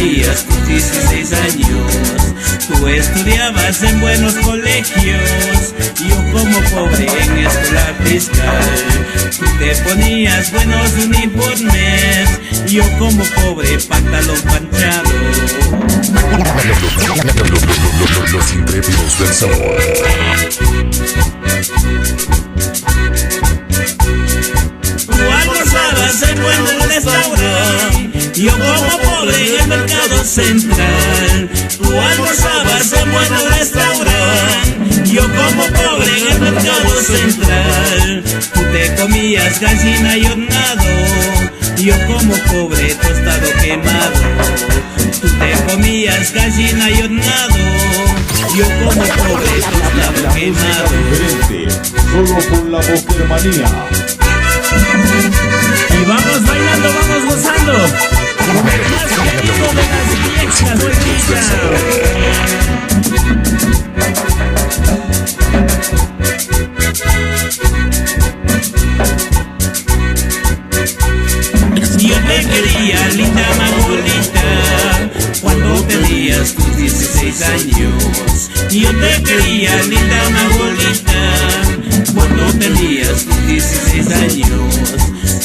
tenías tus 16 años. Tú estudiabas en buenos colegios, yo como pobre en escuela fiscal. Tú te ponías buenos uniformes, yo como pobre pantalón panchado. Los intrépidos del sabor. Tú almorzabas en buen restaurante, yo como pobre en el mercado central. Tú almorzabas en buen restaurante, yo como pobre en el mercado central. Tú te comías gallina y hornado, yo como pobre tostado quemado. Tú te comías gallina y hornado, yo como pobre tostado quemado. Diferente, solo con la Bokermanía. Y vamos bailando, vamos gozando. Más querido de las viejas bonitas. Yo te quería, linda Magolita, cuando tenías tus 16 años. Yo te quería, linda Magolita, cuando tenías tus 16 años.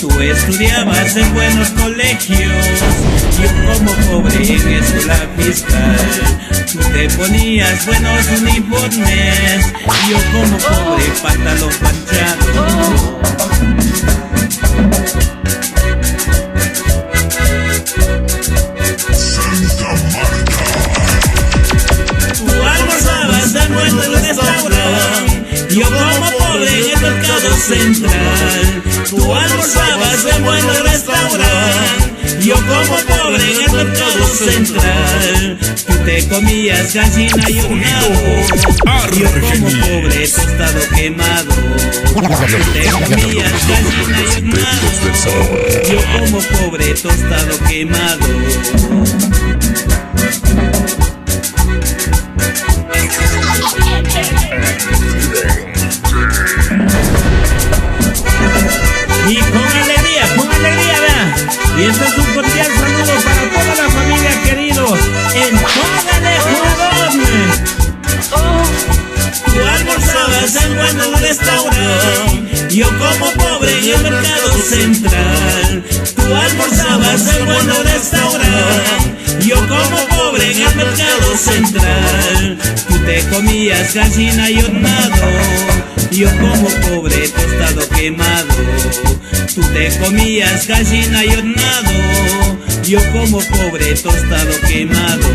Tú estudiabas en buenos colegios, yo como pobre en escuela fiscal. Tú te ponías buenos uniformes, yo como pobre pantalón panchado. Yo como pobre en el mercado central. Tú almorzabas en buen restaurante, yo como pobre en el mercado central. Tú te comías gallina y hornado, yo como pobre tostado quemado. Tú te comías gallina y hornado, yo como pobre tostado quemado. Y con alegría, vea. Y este es un cordial saludo para toda la familia, queridos, en toda el Ecuador. Tú almorzabas en buen restaurante, yo como pobre en el mercado central. Tú almorzabas en buen restaurante, yo como pobre en el mercado central. Tú te comías gallina y hornado, yo como pobre tostado quemado. Tú te comías gallina y hornado, yo como pobre tostado quemado.